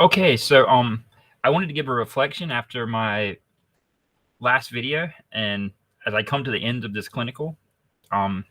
Okay, so I wanted to give a reflection after my last video, and as I come to the end of this clinical, um,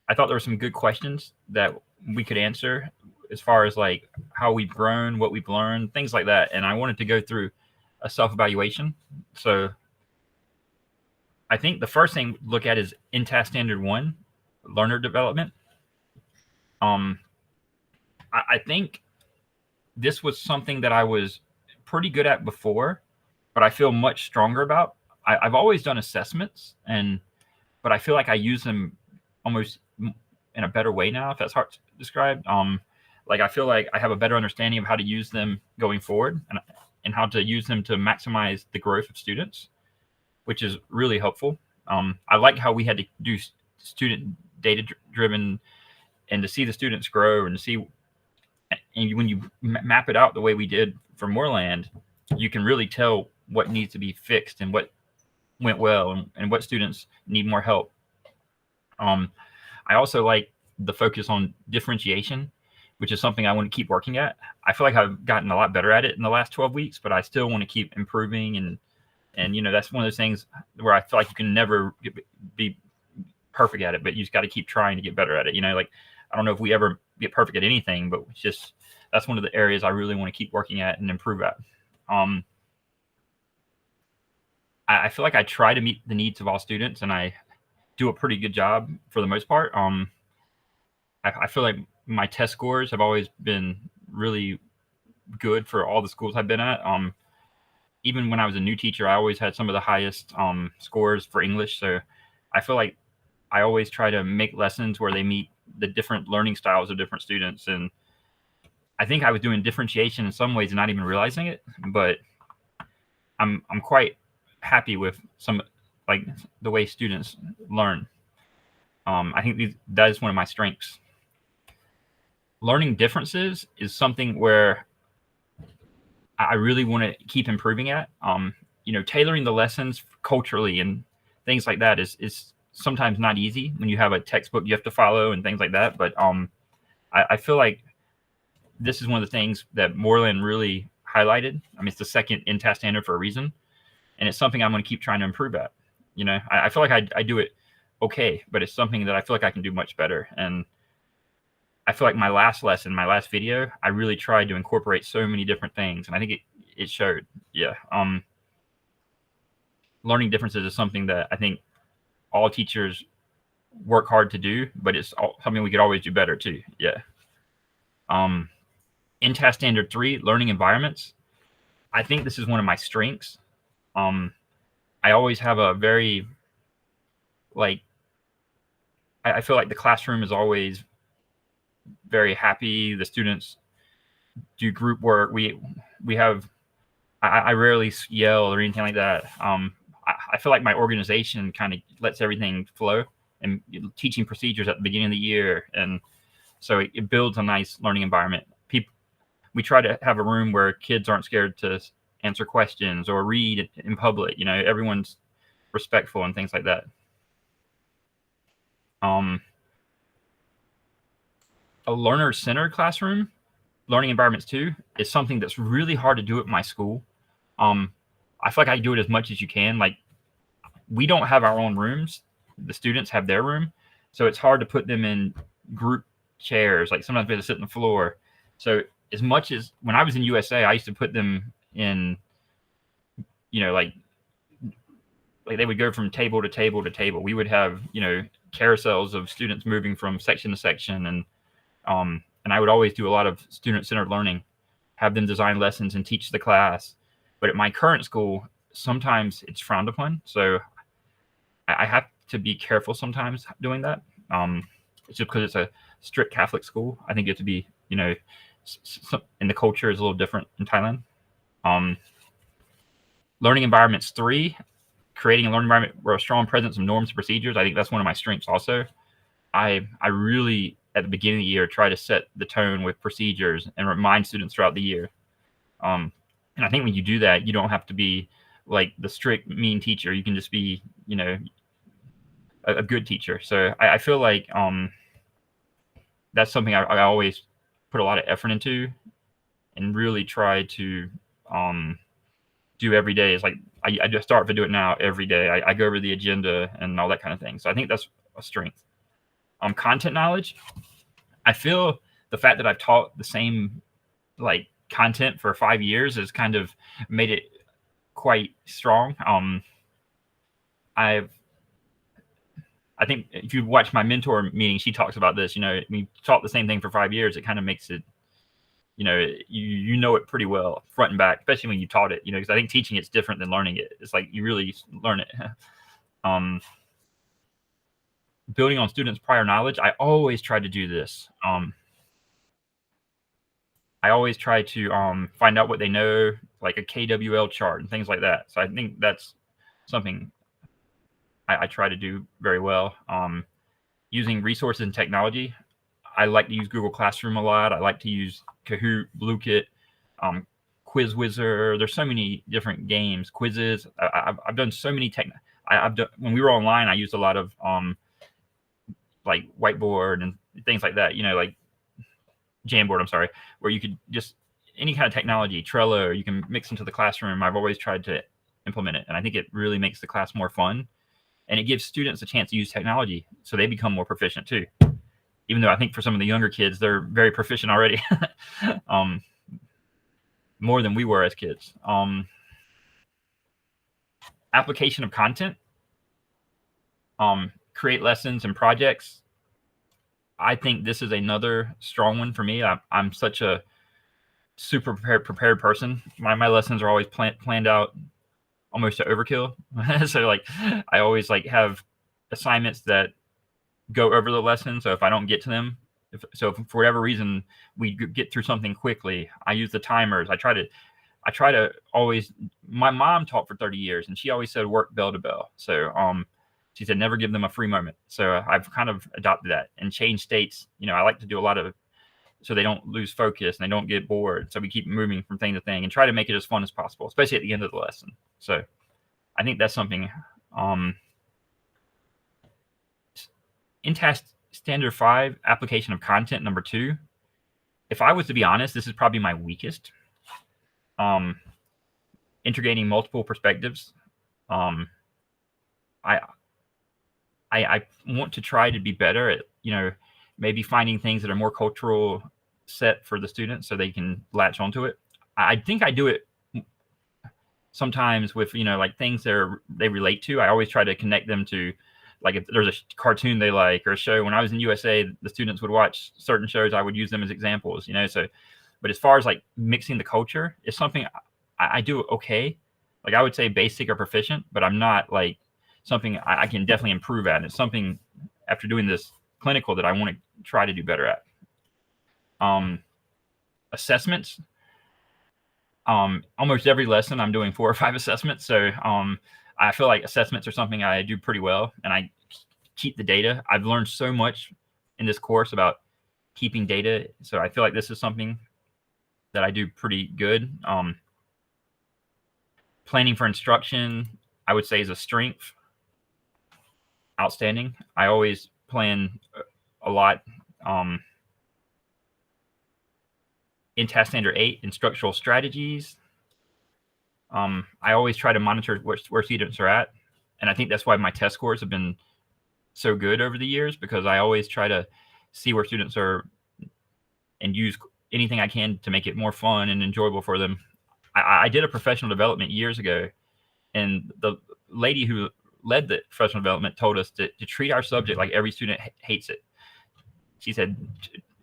I thought there were some good questions that we could answer as far as like how we've grown, what we've learned, things like that. And I wanted to go through a self-evaluation. So I think the first thing to look at is InTASK Standard 1, learner development. Um, I think this was something that I was pretty good at before, but I feel much stronger about. I've always done assessments, but I feel like I use them almost in a better way now, if that's hard to describe. Like I feel like I have a better understanding of how to use them going forward, and how to use them to maximize the growth of students, which is really helpful. I like how we had to do student data driven, and to see the students grow, and to see, and when you map it out the way we did for Moreland, you can really tell what needs to be fixed and what went well, and what students need more help. I also like the focus on differentiation, which is something I want to keep working at. I feel like I've gotten a lot better at it in the last 12 weeks, but I still want to keep improving. And that's one of those things where I feel like you can never be perfect at it, but you just got to keep trying to get better at it. Like I don't know if we ever get perfect at anything, but it's just that's one of the areas I really want to keep working at and improve at. I feel like I try to meet the needs of all students, and I do a pretty good job for the most part. I feel like my test scores have always been really good for all the schools I've been at. Even when I was a new teacher, I always had some of the highest scores for English. So I feel like I always try to make lessons where they meet the different learning styles of different students. And I think I was doing differentiation in some ways and not even realizing it, but I'm quite happy with some, like, the way students learn. I think that is one of my strengths. Learning differences is something where I really want to keep improving at. Tailoring the lessons culturally and things like that is sometimes not easy when you have a textbook you have to follow and things like that. But I feel like this is one of the things that Moreland really highlighted. I mean, it's the second InTASK standard for a reason, and it's something I'm going to keep trying to improve at. I feel like I do it okay, but it's something that I feel like I can do much better. And I feel like my last video, I really tried to incorporate so many different things, and I think it showed. Yeah. Learning differences is something that I think all teachers work hard to do, but it's something we could always do better too. Yeah. InTASK Standard 3, learning environments. I think this is one of my strengths. I always have a very, like, I feel like the classroom is always very happy. The students do group work. We have, I rarely yell or anything like that. I feel like my organization kind of lets everything flow, and teaching procedures at the beginning of the year. And so it builds a nice learning environment. We try to have a room where kids aren't scared to answer questions or read in public. Everyone's respectful and things like that. A learner-centered classroom, learning environments too, is something that's really hard to do at my school. I feel like I do it as much as you can. Like, we don't have our own rooms. The students have their room. So it's hard to put them in group chairs. Like, sometimes we have to sit on the floor. So as much as when I was in USA, I used to put them in, like they would go from table to table to table. We would have, carousels of students moving from section to section. And I would always do a lot of student-centered learning, have them design lessons and teach the class. But at my current school, sometimes it's frowned upon. So I have to be careful sometimes doing that. It's just because it's a strict Catholic school. I think you have to be, and the culture is a little different in Thailand. Learning environments 3, creating a learning environment where a strong presence of norms and procedures. I think that's one of my strengths also. I really, at the beginning of the year, try to set the tone with procedures and remind students throughout the year. And I think when you do that, you don't have to be like the strict, mean teacher. You can just be, a good teacher. So I feel like that's something I always put a lot of effort into. and really try to do every day. It's like I just start to do it now every day. I go over the agenda and all that kind of thing. So I think that's a strength. Content knowledge. I feel the fact that I've taught the same like content for 5 years has kind of made it quite strong. I think if you watch my mentor meeting, she talks about this. We taught the same thing for 5 years. It kind of makes it, you know it pretty well front and back, especially when you taught it. Because I think teaching it's different than learning it. It's like you really learn it. Building on students' prior knowledge. I always try to do this. I always try to find out what they know, like a KWL chart and things like that. So I think that's something I try to do very well. Using resources and technology. I like to use Google Classroom a lot. I like to use Kahoot, Blukit, Quizwizard. There's so many different games, quizzes. I've done so many I've done, when we were online, I used a lot of like Whiteboard and things like that. Like Jamboard. I'm sorry, where you could just any kind of technology, Trello, you can mix into the classroom. I've always tried to implement it, and I think it really makes the class more fun, and it gives students a chance to use technology, so they become more proficient too. Even though I think for some of the younger kids, they're very proficient already, more than we were as kids. Application of content, create lessons and projects. I think this is another strong one for me. I'm such a super prepared person. My lessons are always planned out almost to overkill. So like I always like have assignments that go over the lesson. So if I don't get to them, if for whatever reason we get through something quickly, I use the timers. I try to always. My mom taught for 30 years, and she always said work bell to bell. So she said never give them a free moment. So I've kind of adopted that and changed states. I like to do a lot of so they don't lose focus and they don't get bored. So we keep moving from thing to thing and try to make it as fun as possible, especially at the end of the lesson. So I think that's something. In Task Standard 5, application of content number 2. If I was to be honest, this is probably my weakest. Integrating multiple perspectives. I want to try to be better at, maybe finding things that are more cultural set for the students so they can latch onto it. I think I do it sometimes with, like things they relate to. I always try to connect them to, like if there's a cartoon they like or a show. When I was in USA, the students would watch certain shows. I would use them as examples, so, but as far as like mixing the culture, it's something I do okay. Like I would say basic or proficient, but I'm not like something I can definitely improve at. It's something after doing this clinical that I want to try to do better at. Assessments. Almost every lesson I'm doing 4 or 5 assessments. So I feel like assessments are something I do pretty well, and I keep the data. I've learned so much in this course about keeping data. So I feel like this is something that I do pretty good. Planning for instruction, I would say, is a strength. Outstanding. I always plan a lot. In Task Standard 8, instructional strategies. I always try to monitor where students are at. And I think that's why my test scores have been so good over the years, because I always try to see where students are and use anything I can to make it more fun and enjoyable for them. I did a professional development years ago, and the lady who led the professional development told us to treat our subject like every student hates it. She said,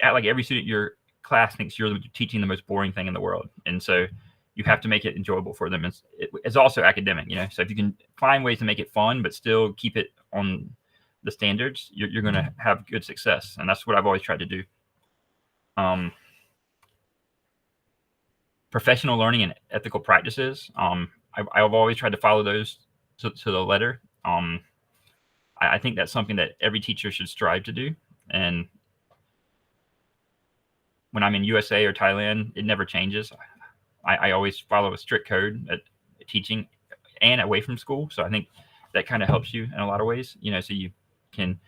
act like every student in your class thinks you're teaching the most boring thing in the world. And so you have to make it enjoyable for them. It's also academic, so if you can find ways to make it fun but still keep it on the standards, you're going to have good success. And that's what I've always tried to do. Professional learning and ethical practices. I've always tried to follow those to the letter. I think that's something that every teacher should strive to do. And when I'm in USA or Thailand, it never changes. I always follow a strict code at teaching and away from school. So I think that kind of helps you in a lot of ways, so you can,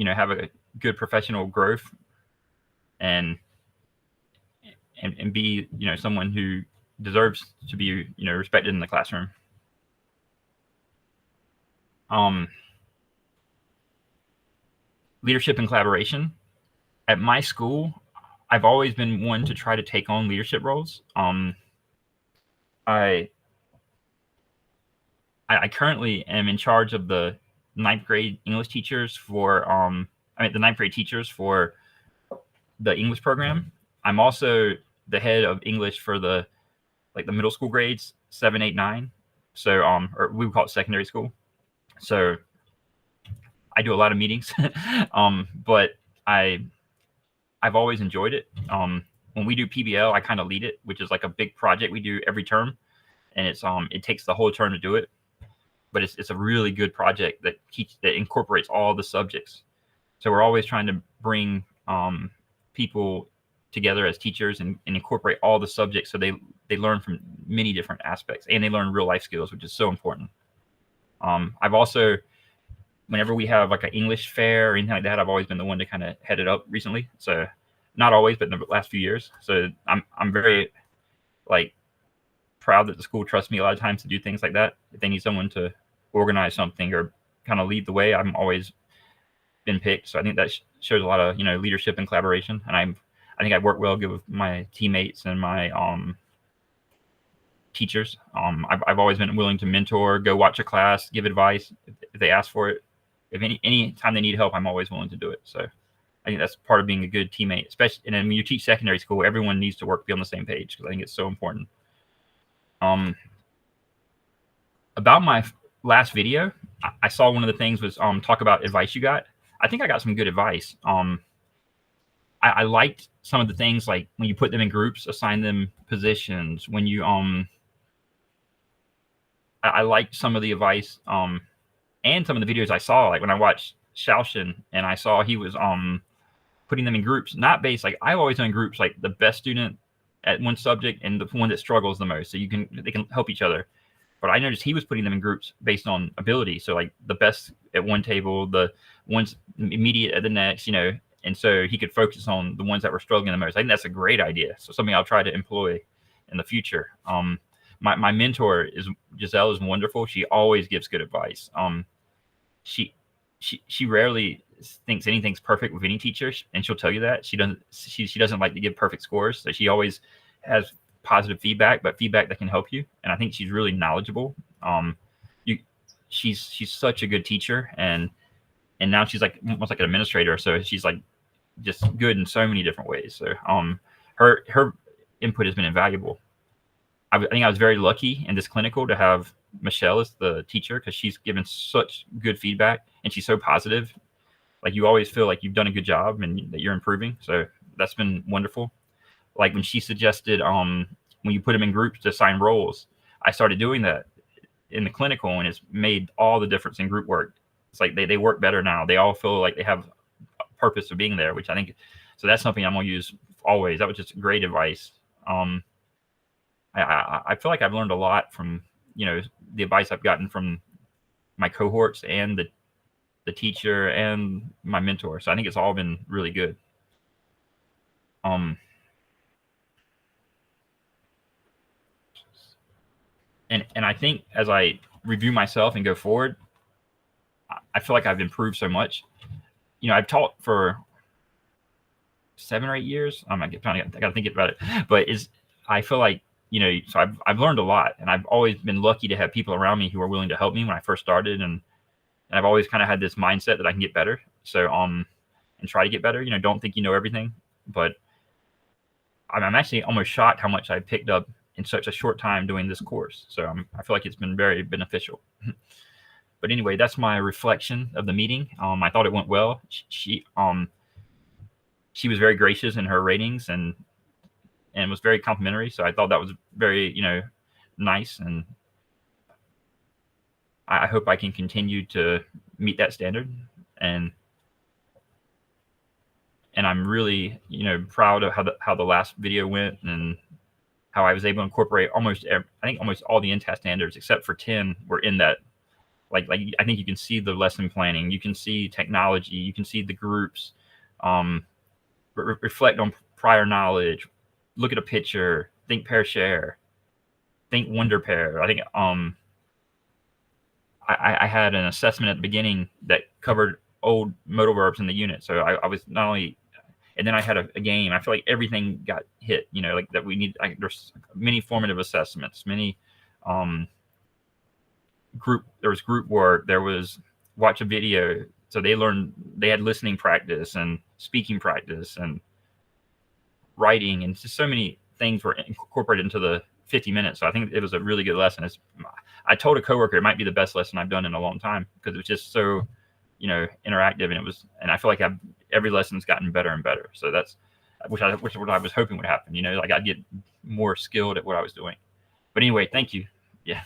have a good professional growth and and be, someone who deserves to be, respected in the classroom. Leadership and collaboration. At my school, I've always been one to try to take on leadership roles. I currently am in charge of the ninth grade English teachers for the ninth grade teachers for the English program. I'm also the head of English for the middle school grades 7, 8, 9. So or we would call it secondary school. So I do a lot of meetings, but I've always enjoyed it. When we do PBL, I kind of lead it, which is like a big project we do every term, and it takes the whole term to do it. But it's a really good project that incorporates all the subjects. So we're always trying to bring people together as teachers and incorporate all the subjects, so they learn from many different aspects, and they learn real life skills, which is so important. I've also, whenever we have like an English fair or anything like that, I've always been the one to kind of head it up recently. So not always, but in the last few years. So I'm very proud that the school trusts me a lot of times to do things like that. If they need someone to organize something or kind of lead the way, I'm always been picked. So I think that shows a lot of leadership and collaboration. And I think I work well good with my teammates and my teachers. I've always been willing to mentor, go watch a class, give advice if they ask for it. If any time they need help, I'm always willing to do it. So I think that's part of being a good teammate, especially. And then when you teach secondary school, everyone needs to be on the same page, because I think it's so important. About my last video, I saw one of the things was talk about advice you got. I think I got some good advice. I liked some of the things, like when you put them in groups, assign them positions. When you I liked some of the advice and some of the videos I saw, like when I watched Shaoshin and I saw he was putting them in groups, not based, like I've always done groups like the best student at one subject and the one that struggles the most, so they can help each other. But I noticed he was putting them in groups based on ability. So like the best at one table, the ones immediate at the next, and so he could focus on the ones that were struggling the most. I think that's a great idea. So something I'll try to employ in the future. My mentor is Giselle, is wonderful. She always gives good advice. She rarely thinks anything's perfect with any teacher, and she'll tell you that. She doesn't like to give perfect scores. So she always has positive feedback, but feedback that can help you. And I think she's really knowledgeable. She's such a good teacher, and now she's like almost like an administrator. So she's like just good in so many different ways. So her input has been invaluable. I think I was very lucky in this clinical to have Michelle as the teacher, because she's given such good feedback and she's so positive. Like you always feel like you've done a good job and that you're improving. So that's been wonderful. Like when she suggested when you put them in groups to assign roles, I started doing that in the clinical, and it's made all the difference in group work. It's like they work better now. They all feel like they have a purpose of being there, which I think, so that's something I'm going to use always. That was just great advice. I feel like I've learned a lot from, the advice I've gotten from my cohorts and the teacher and my mentor. So I think it's all been really good. And I think as I review myself and go forward, I feel like I've improved so much. I've taught for 7 or 8 years. I got to think about it, but I feel like, so I've learned a lot, and I've always been lucky to have people around me who are willing to help me when I first started. And I've always kind of had this mindset that I can get better. So, and try to get better, don't think you know everything, but I'm actually almost shocked how much I picked up in such a short time doing this course. So I feel like it's been very beneficial. But anyway, that's my reflection of the meeting. I thought it went well. She was very gracious in her ratings and was very complimentary. So I thought that was very, nice. And I hope I can continue to meet that standard. And I'm really, proud of how the last video went, and how I was able to incorporate almost all the INTAS standards except for 10 were in that. Like I think you can see the lesson planning, you can see technology, you can see the groups, reflect on prior knowledge, look at a picture, think pair share, think wonder pair. I think I had an assessment at the beginning that covered old modal verbs in the unit. So I was not only, and then I had a game. I feel like everything got hit, like that we need. There's many formative assessments, many there was group work, there was watch a video. So they had listening practice and speaking practice and writing, and just so many things were incorporated into the 50 minutes. So I think it was a really good lesson. I told a coworker it might be the best lesson I've done in a long time because it was just so, interactive, and I feel like every lesson's gotten better and better. So that's what I was hoping would happen. Like I'd get more skilled at what I was doing. But anyway, thank you. Yeah.